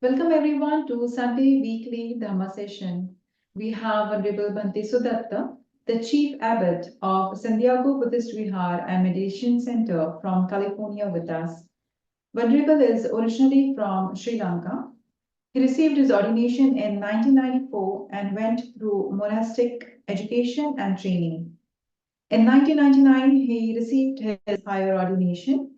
Welcome everyone to Sunday weekly Dhamma session. We have Venerable Sudatta, the Chief Abbot of Santiago Buddhist Vihar and Meditation Center from California with us. Venerable is originally from Sri Lanka. He received his ordination in 1994 and went through monastic education and training. In 1999, he received his higher ordination.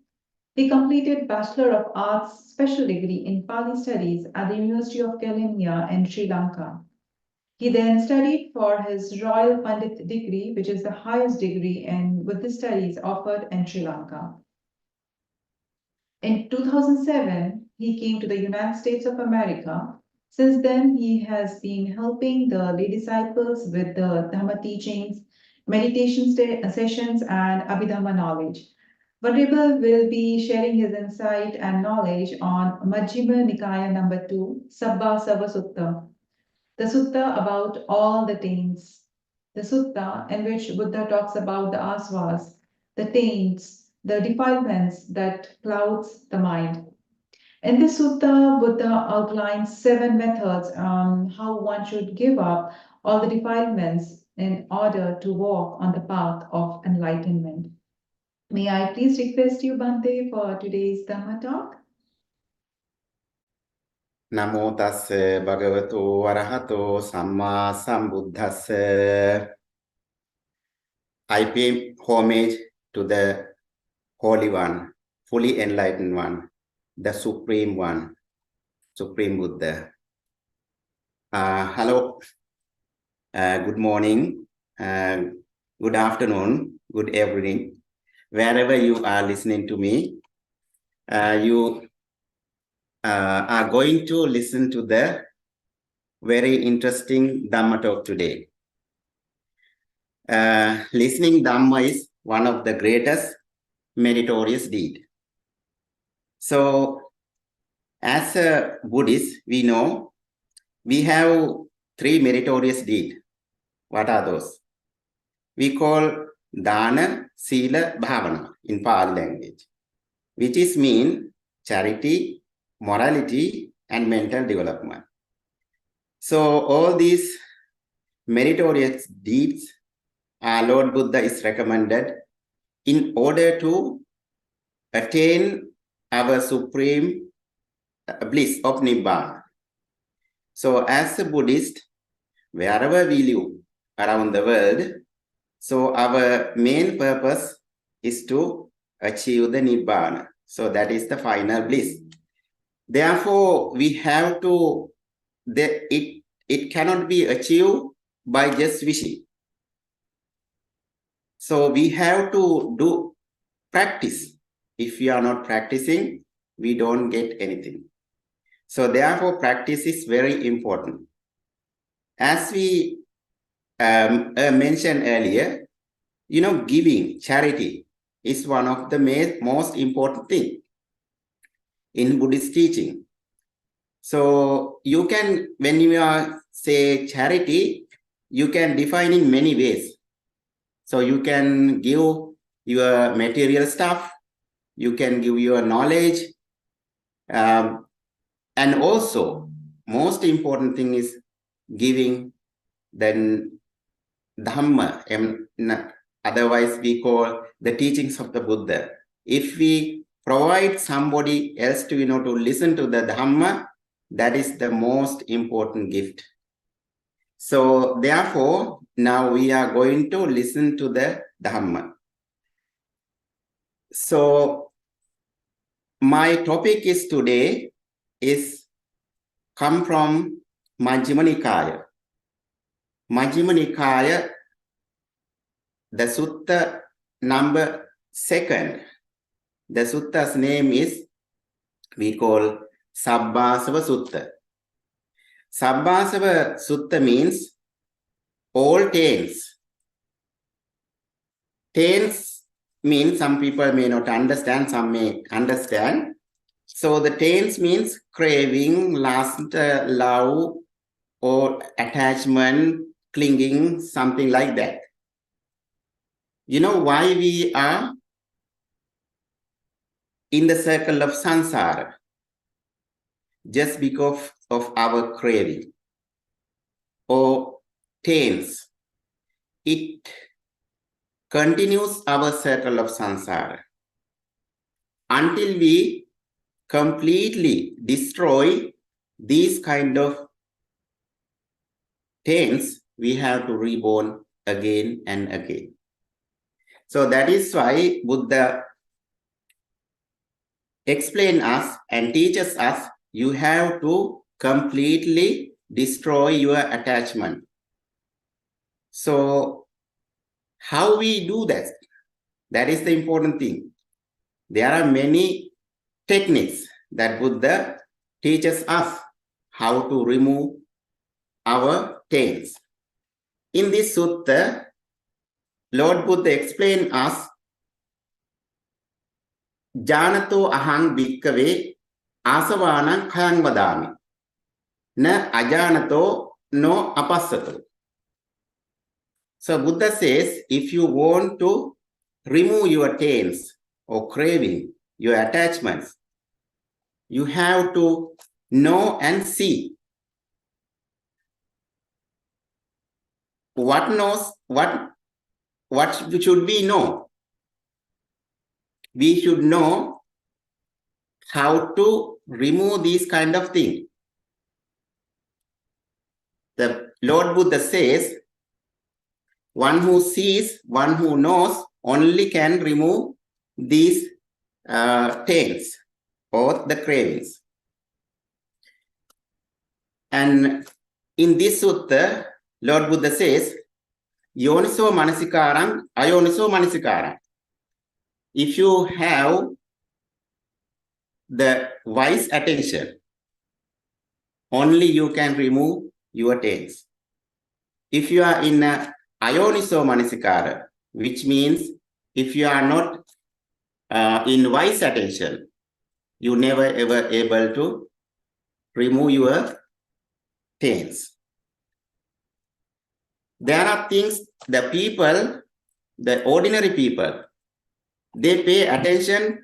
He completed Bachelor of Arts special degree in Pali studies at the University of Kelaniya in Sri Lanka. He then studied for his Royal Pandit degree, which is the highest degree in Buddhist studies offered in Sri Lanka. In 2007, he came to the United States of America. Since then, he has been helping the lay disciples with the Dhamma teachings, meditation sessions, and Abhidhamma knowledge. Venerable will be sharing his insight and knowledge on Majjhima Nikaya number 2, Sabbāsavasutta, the sutta about all the taints, the sutta in which Buddha talks about the asvas, the taints, the defilements that clouds the mind. In this sutta, Buddha outlines 7 methods on how one should give up all the defilements in order to walk on the path of enlightenment. May I please request you, Bhante, for today's Dhamma Talk? Namo tassa bhagavato arahato samma sambuddhassa. I pay homage to the Holy One, fully enlightened one, the Supreme One, Supreme Buddha. Hello, good morning, good afternoon, good evening. Wherever you are listening to me, you are going to listen to the very interesting Dhamma talk today. Listening Dhamma is one of the greatest meritorious deed. So, as a Buddhist, we know we have 3 meritorious deeds. What are those? We call Dana, Sila, Bhavana in Pali language, which is mean charity, morality, and mental development. So all these meritorious deeds Lord Buddha is recommended in order to attain our supreme bliss of Nibbana. So as a Buddhist, wherever we live around the world, so our main purpose is to achieve the Nibbana. So that is the final bliss. Therefore, we have to, it cannot be achieved by just wishing. So we have to do practice. If we are not practicing, we don't get anything. So therefore, practice is very important. As we mentioned earlier, giving, charity is one of the most important things in Buddhist teaching. So you can, when you say charity, you can define in many ways. So you can give your material stuff, you can give your knowledge, and also most important thing is giving the Dhamma, otherwise we call the teachings of the Buddha. If we provide somebody else to to listen to the Dhamma, that is the most important gift. So therefore, now we are going to listen to the Dhamma. So my topic is today is come from Majjhima Nikaya. Majjhima Nikaya, the sutta number 2. The sutta's name is, we call Sabbāsavasutta. Sabbāsavasutta means all taints. Taints means some people may not understand, some may understand. So the taints means craving, lust, love, or attachment, clinging, something like that. You know why we are in the circle of samsara? just because of our craving or taints. It continues our circle of samsara until we completely destroy these kind of taints. We have to reborn again and again. So that is why Buddha explain us and teaches us, you have to completely destroy your attachment. So how we do that? That is the important thing. There are many techniques that Buddha teaches us how to remove our taints. In this sutta, Lord Buddha explained us, Janato ahang bhikkave asavanang khayang vadami. Na ajanato no apassato. So Buddha says, if you want to remove your taints or craving, your attachments, you have to know and see. What should we know? We should know how to remove these kind of things. The Lord Buddha says, one who sees, one who knows, only can remove these taints or the cravings. And in this sutta, Lord Buddha says, Yoniso manasikarang, ayoniso manasikarang. If you have the wise attention, only you can remove your taints. If you are in a ayoniso manasikara, which means if you are not in wise attention, you never ever able to remove your taints. There are things, the people, the ordinary people, they pay attention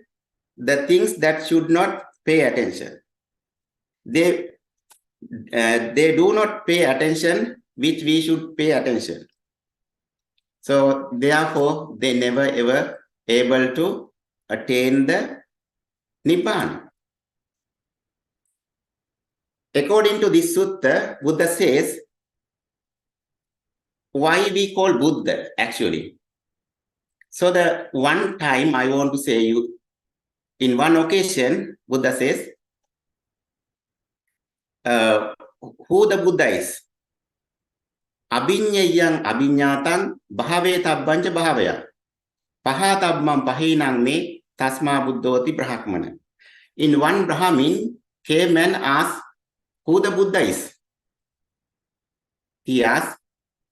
the things that should not pay attention. They do not pay attention which we should pay attention. So therefore, they never ever able to attain the Nibbana. According to this sutta, Buddha says, why we call Buddha actually. So the one time I want to say you, in one occasion, Buddha says, who the Buddha is? Abhinyayang abhinyatang bhave tabbancha bhavaya. Pahatabmam pahinang me tasma buddhoti brahmana. In one Brahmin came and asked who the Buddha is. He asked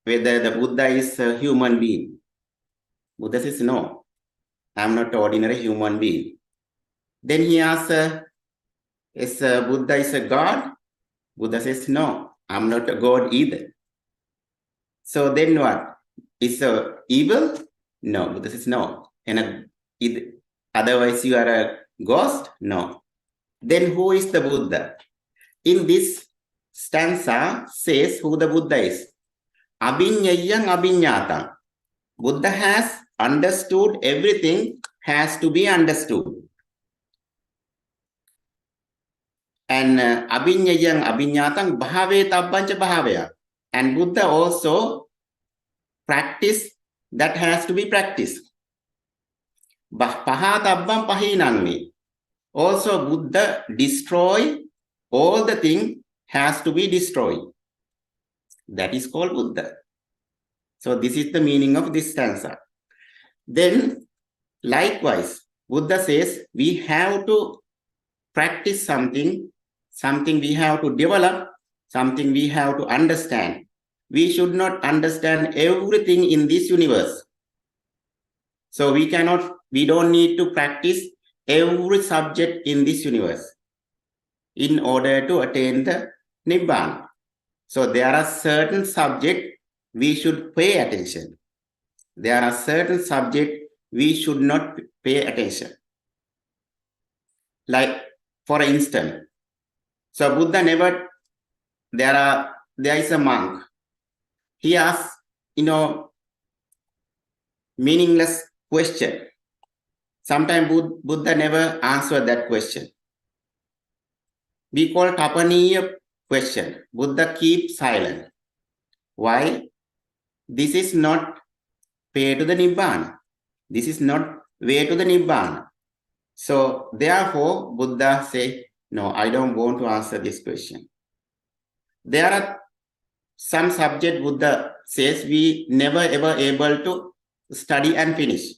whether the Buddha is a human being. Buddha says, no, I'm not an ordinary human being. Then he asked, is Buddha is a god? Buddha says, no, I'm not a god either. So then what? Is evil? No, Buddha says, no. And otherwise you are a ghost? No. Then who is the Buddha? In this stanza says who the Buddha is. Abhinyayang abhinyatang. Buddha has understood everything has to be understood. And abhinyayang abhinyatang bhave tabbancha bhavaya. And Buddha also practice that has to be practiced. Pahatabbam pahinanmi. Also Buddha destroy all the things has to be destroyed. That is called Buddha. So this is the meaning of this stanza. Then likewise, Buddha says we have to practice something we have to develop, something we have to understand. We should not understand everything in this universe. So we don't need to practice every subject in this universe in order to attain the Nibbana. So there are certain subjects we should pay attention. There are certain subjects we should not pay attention. Like, for instance, So Buddha never, there is a monk. He asks, meaningless question. Sometimes Buddha never answered that question. We call Tapaniya question. Buddha keeps silent. Why? This is not way to the Nibbana. This is not way to the Nibbana. So therefore, Buddha say, no, I don't want to answer this question. There are some subject Buddha says we never ever able to study and finish.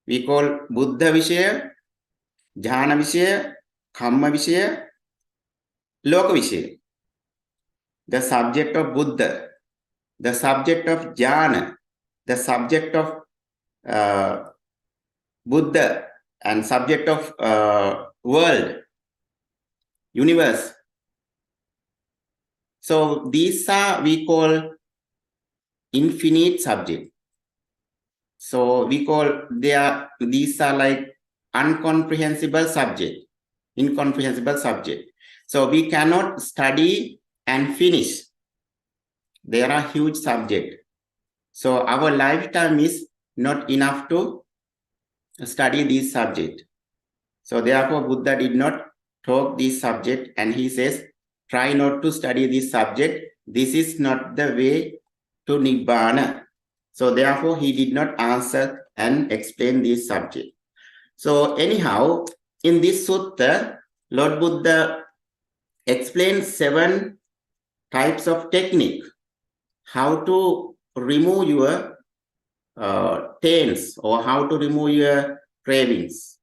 We call Buddha Vishaya, Jhana Vishaya, Kamma Vishaya, Loka Vishaya. The subject of Buddha, the subject of Jhana, the subject of Buddha, and subject of world, universe. So these are we call infinite subject. So we call these are like incomprehensible subject. So we cannot study and finish. There are huge subject. So our lifetime is not enough to study this subject. So therefore Buddha did not talk this subject, and he says, try not to study this subject. This is not the way to Nibbana. So therefore he did not answer and explain this subject. So anyhow, in this sutta, Lord Buddha explains 7 types of technique, how to remove your taints or how to remove your cravings.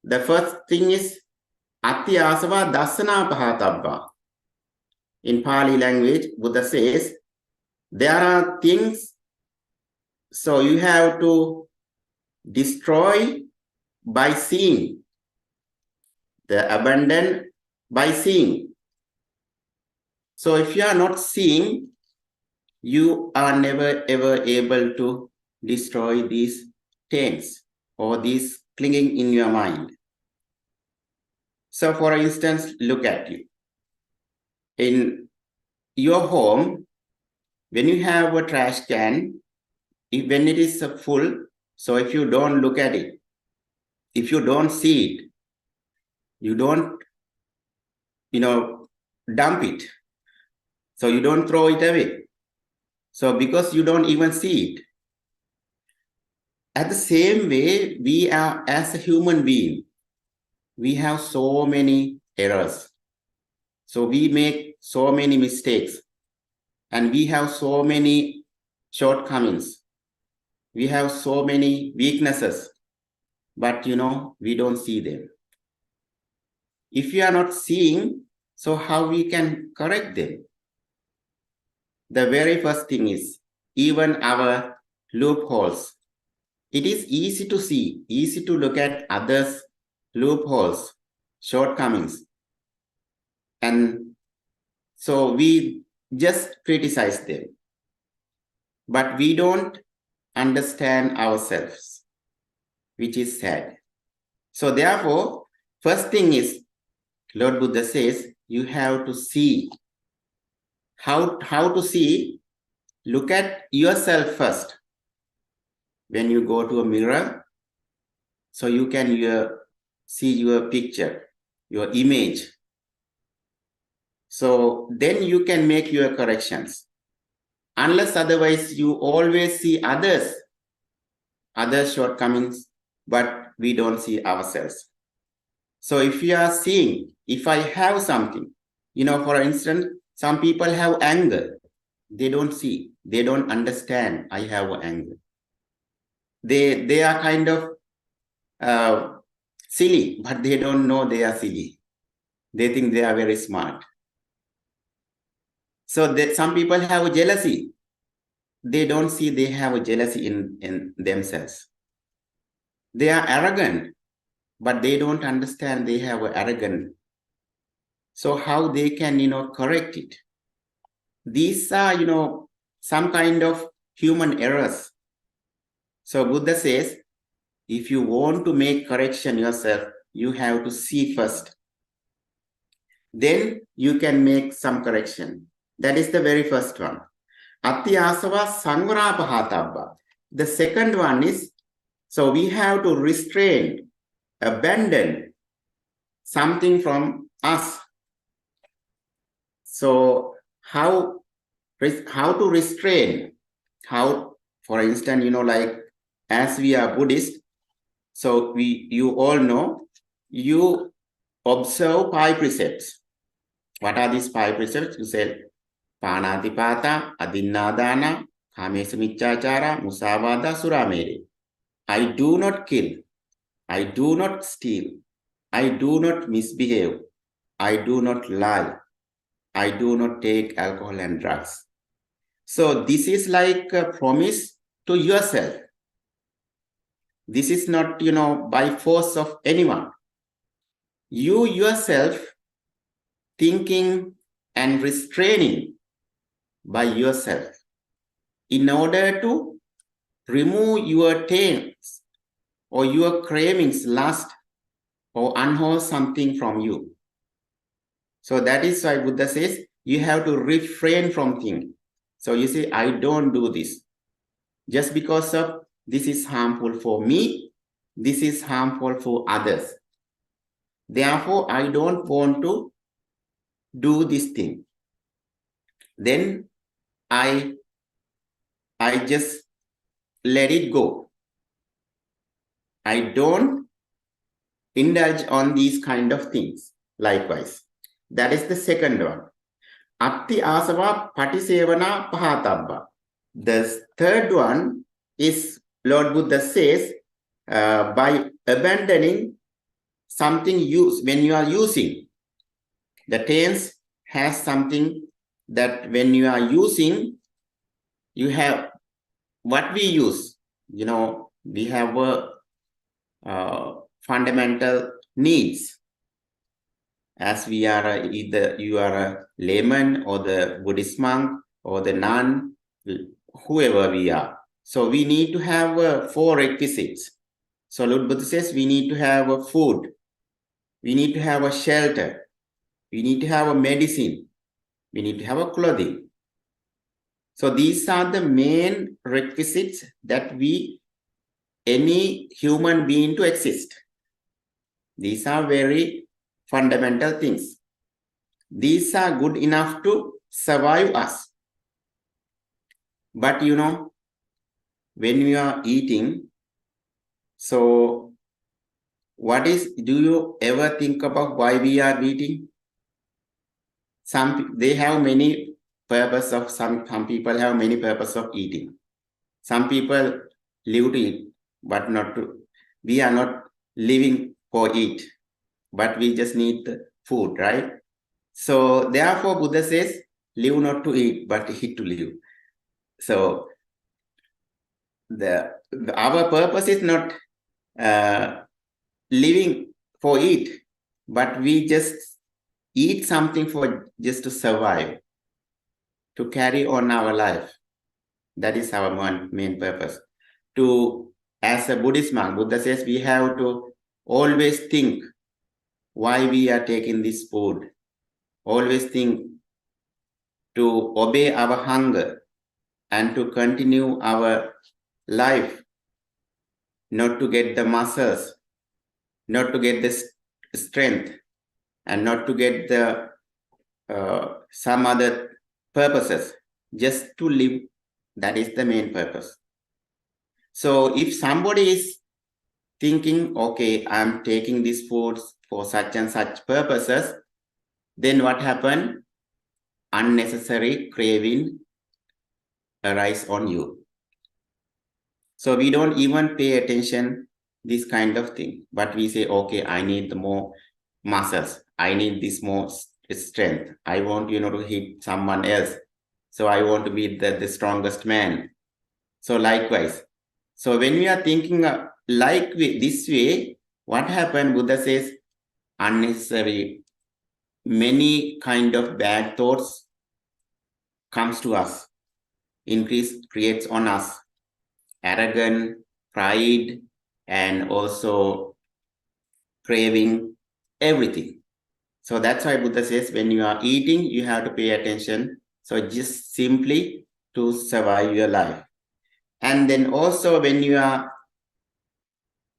The first thing is Ati asava dasana pahatabba. In Pali language, Buddha says, there are things, so you have to destroy by seeing, the abandon by seeing. So if you are not seeing, you are never ever able to destroy these taints or these clinging in your mind. So for instance, look at you. In your home, when you have a trash can, when it is full, so if you don't look at it, if you don't see it, you don't, dump it. So you don't throw it away. So because you don't even see it. At the same way, we are, as a human being, we have so many errors. So we make so many mistakes, and we have so many shortcomings. We have so many weaknesses, but we don't see them. If we are not seeing, so how we can correct them? The very first thing is, even our loopholes. It is easy to see, easy to look at others' loopholes, shortcomings. And so we just criticize them. But we don't understand ourselves, which is sad. So therefore, first thing is, Lord Buddha says, you have to see. How to see? Look at yourself first. When you go to a mirror, so you can see your picture, your image. So then you can make your corrections. Unless otherwise, you always see others shortcomings, but we don't see ourselves. So if you are seeing, if I have something, for instance, some people have anger. They don't see, they don't understand I have anger. They are kind of silly, but they don't know they are silly. They think they are very smart. So some people have jealousy. They don't see they have a jealousy in themselves. They are arrogant, but they don't understand they have arrogance. So how they can, correct it? These are, some kind of human errors. So Buddha says, if you want to make correction yourself, you have to see first. then you can make some correction. That is the very first one. Atyasava samvara pahatabba. The second one is, so we have to restrain, abandon something from us. So how to restrain? How, for instance, like as we are Buddhist, so you all know, you observe 5 precepts. What are these 5 precepts? You said Panatipata, Adinnādāna, Kāmesamicchācāra, Musāvāda, Suramere. I do not kill. I do not steal. I do not misbehave. I do not lie. I do not take alcohol and drugs. So this is like a promise to yourself. This is not, by force of anyone. You yourself thinking and restraining by yourself in order to remove your taints or your cravings, lust or unwholesome thing from you. So that is why Buddha says you have to refrain from things. So you say, I don't do this just because of this is harmful for me, this is harmful for others. Therefore, I don't want to do this thing. Then I just let it go. I don't indulge on these kind of things. Likewise, that is the second one. Atti asava patisevana pahatabba. The third one is, Lord Buddha says, by abandoning something used, when you are using. The tense has something that when you are using, you have what we use. We have fundamental needs. As we are either you are a layman or the Buddhist monk or the nun, whoever we are. So we need to have 4 requisites. So Lord Buddha says we need to have a food, we need to have a shelter, we need to have a medicine, we need to have a clothing. So these are the main requisites that any human being to exist. These are very fundamental things. These are good enough to survive us. But when we are eating, so do you ever think about why we are eating? They have many purpose of, some people have many purpose of eating. Some people live to eat, but not to. We are not living for eat, but we just need the food, right? So therefore Buddha says, live not to eat, but eat to live. So our purpose is not living for eat, but we just eat something for just to survive, to carry on our life. That is our main purpose. As a Buddhist monk, Buddha says we have to always think why we are taking this food. Always think to obey our hunger and to continue our life, not to get the muscles, not to get the strength, and not to get the some other purposes, just to live. That is the main purpose. So if somebody is thinking, okay, I'm taking this food for such and such purposes, then what happened? Unnecessary craving arise on you. So we don't even pay attention this kind of thing, but we say, okay, I need the more muscles, I need this more strength, I want to hit someone else, so I want to be the strongest man. So likewise, so when we are thinking this way, what happened? Buddha says unnecessary, many kind of bad thoughts comes to us, creates on us arrogance, pride, and also craving, everything. So that's why Buddha says when you are eating, you have to pay attention. So just simply to survive your life. And then also when you are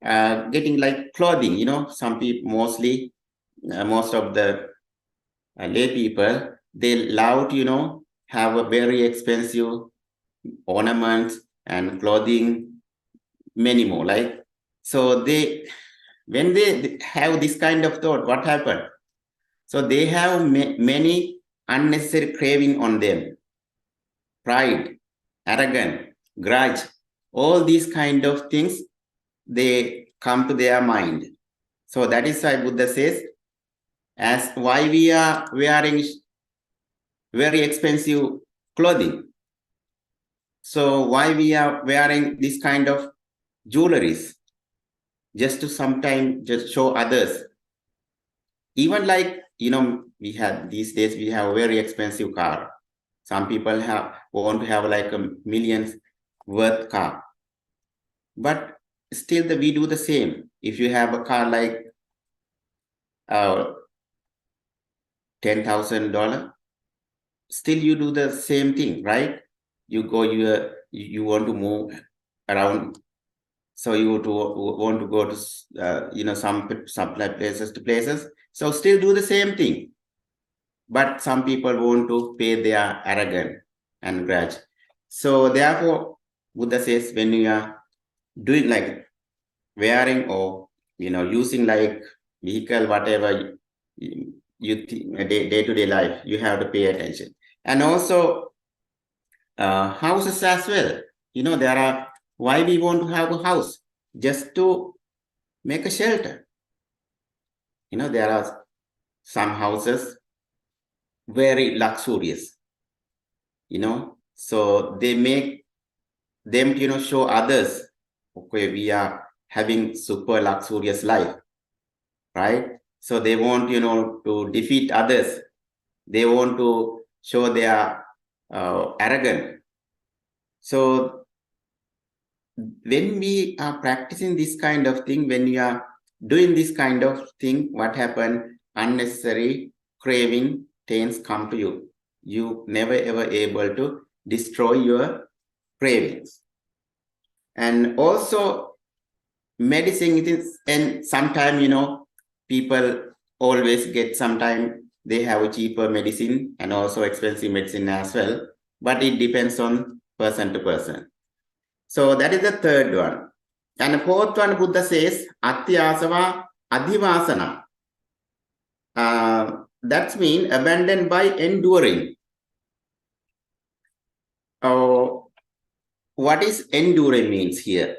getting like clothing, some people mostly, most of the lay people, they love to, have a very expensive ornaments and clothing, many more. Like, so when they have this kind of thought, what happened? So they have many unnecessary craving on them, pride, arrogance, grudge, all these kind of things, they come to their mind. So that is why Buddha says, as why we are wearing very expensive clothing. So why we are wearing this kind of jewelries? Just to sometimes just show others. Even like, we have these days, we have a very expensive car. Some people want to have like a millions worth car. But still we do the same. If you have a car like $10,000, still you do the same thing, right? You want to move around. So you want to go to, some places to places. So still do the same thing. But some people want to pay their arrogance and grudge. So therefore, Buddha says when you are doing like wearing or, using like vehicle, whatever you day-to-day life, you have to pay attention. And also houses as well. There are, why we want to have a house? Just to make a shelter. There are some houses very luxurious, so they make them, show others, okay, we are having super luxurious life, right? So they want, to defeat others. They want to show their arrogance. So when we are practicing this kind of thing, when we are doing this kind of thing, what happens? Unnecessary craving tends come to you. You never ever able to destroy your cravings. And also medicine it is, and sometimes, people always get, sometimes they have a cheaper medicine and also expensive medicine as well, but it depends on person to person. So that is the third one. And the fourth one, Buddha says, Atyasava Adhivasana. That's mean abandoned by enduring. What is enduring means here?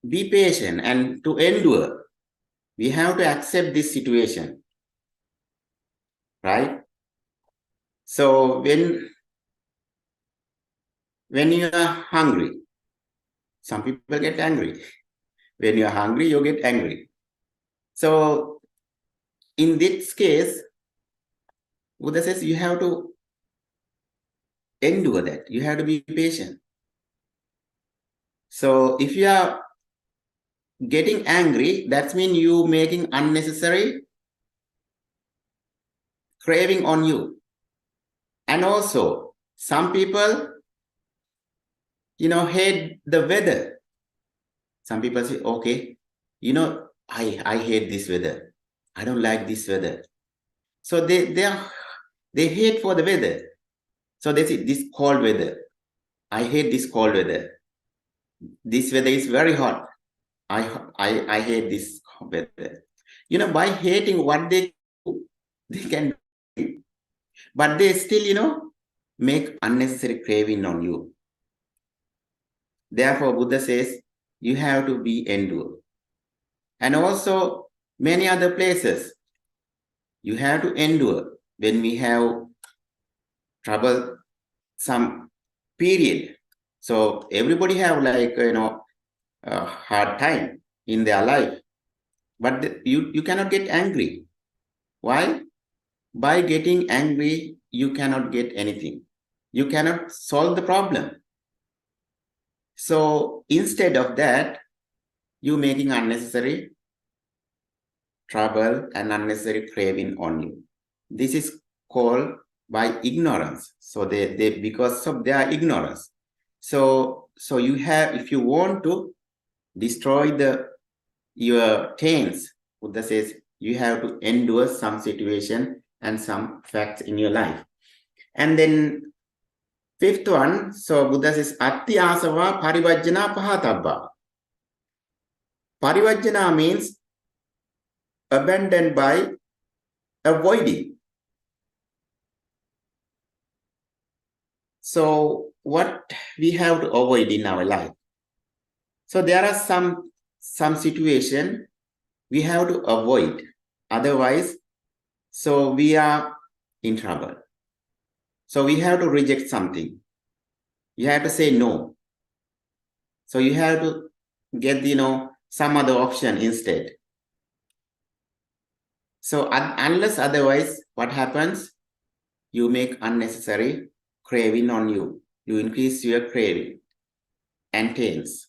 Be patient and to endure. We have to accept this situation, right? So when you are hungry, some people get angry. When you are hungry, you get angry. So in this case, Buddha says you have to endure that. You have to be patient. So if you are getting angry, that means you making unnecessary craving on you. And also, some people, hate the weather. Some people say, okay, I hate this weather. I don't like this weather. So they hate for the weather. So they say this cold weather. I hate this cold weather. This weather is very hot. I hate this weather. By hating what they do, they can do. But they still, make unnecessary craving on you. Therefore, Buddha says you have to be endured. And also many other places, you have to endure when we have trouble, some period. So everybody have like, a hard time in their life. But you cannot get angry. Why? By getting angry, you cannot get anything. You cannot solve the problem. So instead of that, you making unnecessary trouble and unnecessary craving on you. This is called by ignorance. So they because of their ignorance. So you have, if you want to destroy your taints, Buddha says you have to endure some situation and some facts in your life. And then fifth one, so Buddha says atti asava parivajjana pahatabba. Parivajjana means abandoned by avoiding. So what we have to avoid in our life? So there are some situation we have to avoid. Otherwise, so we are in trouble. So we have to reject something. You have to say no. So you have to get, some other option instead. So unless otherwise, what happens? You make unnecessary craving on you. You increase your craving and taints.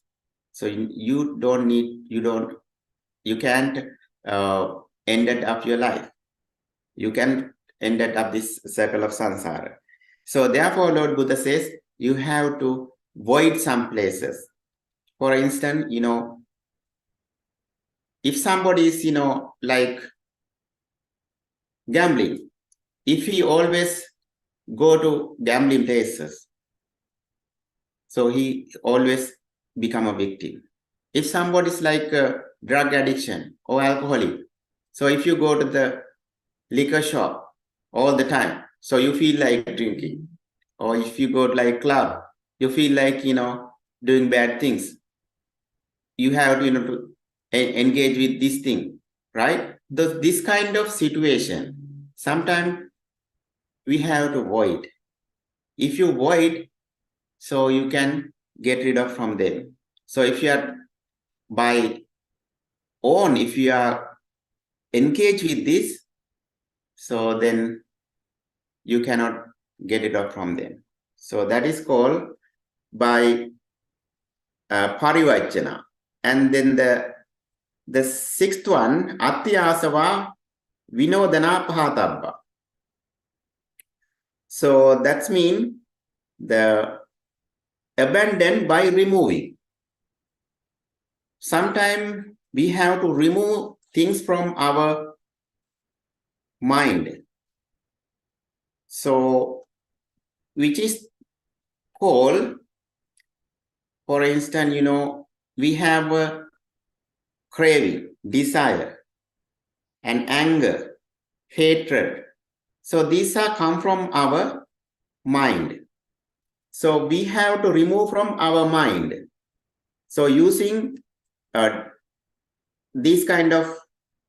So you can't end it up your life. You can end it up this circle of samsara. So therefore, Lord Buddha says, you have to avoid some places. For instance, if somebody is, like gambling, if he always go to gambling places, so he always become a victim. If somebody is like drug addiction or alcoholic, so if you go to the liquor shop all the time, so you feel like drinking. Or if you go to like club, you feel like, doing bad things. You have to, to engage with this thing, right? This kind of situation, sometimes we have to avoid. If you avoid, so you can get rid of from them. So if you are if you are engaged with this, so then you cannot get it up from them. So that is called by parivajjana. And then the sixth one, atti asava vinodana pahatabba. So that's mean the abandon by removing. Sometimes we have to remove things from our mind. So, which is called, for instance, we have a craving, desire, and anger, hatred. So these are come from our mind. So we have to remove from our mind. So using these kind of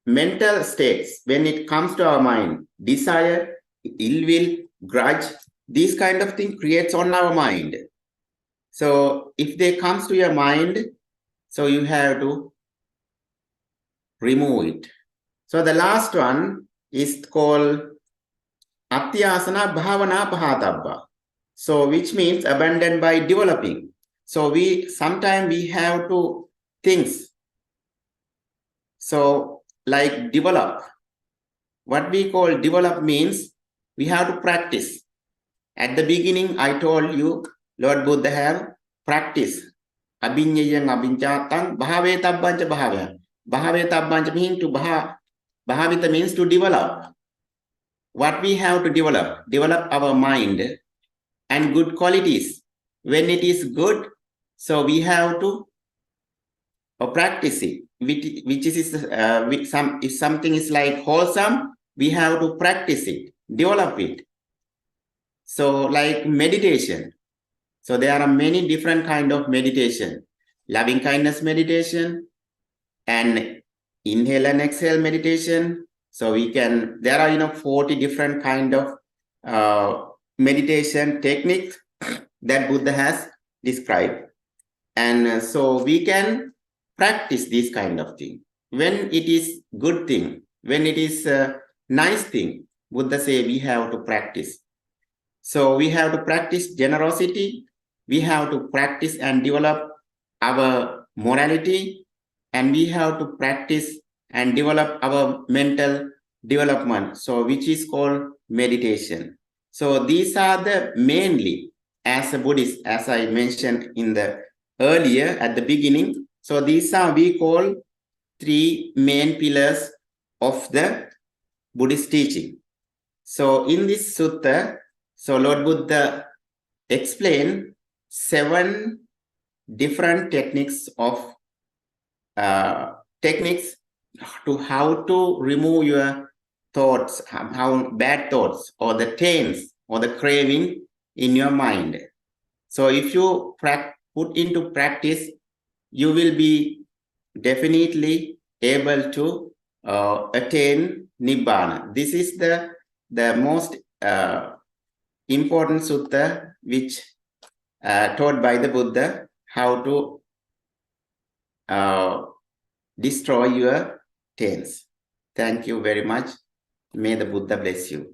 mental states, when it comes to our mind, desire, ill will, grudge, these kind of thing creates on our mind. So if they comes to your mind, so you have to remove it. So the last one is called atyasana bhavana pahatabba. So which means abandoned by developing. So sometimes we have to things. So like develop. What we call develop means we have to practice. At the beginning, I told you, Lord Buddha have practice. Abhinyayang abhinchatang bhavetabbancha bhavya. Bhavetabbancha means to bhavita means to develop. What we have to develop? Develop our mind and good qualities. When it is good, so we have to practice it. Which is if something is like wholesome, we have to practice it, develop it. So like meditation. So there are many different kind of meditation. Loving kindness meditation and inhale and exhale meditation. So there are 40 different kind of meditation techniques that Buddha has described. And so we can practice this kind of thing. When it is good thing, when it is a nice thing, Buddha say we have to practice. So we have to practice generosity. We have to practice and develop our morality. And we have to practice and develop our mental development, so which is called meditation. So these are the mainly, as a Buddhist, as I mentioned in the earlier at the beginning, so these are we call 3 main pillars of the Buddhist teaching. So in this sutta, so Lord Buddha explained 7 different techniques of to how to remove your thoughts, how bad thoughts or the taints or the craving in your mind. So if you put into practice, you will be definitely able to attain Nibbana. This is the most important sutta which taught by the Buddha, how to destroy your taints. Thank you very much. May the Buddha bless you.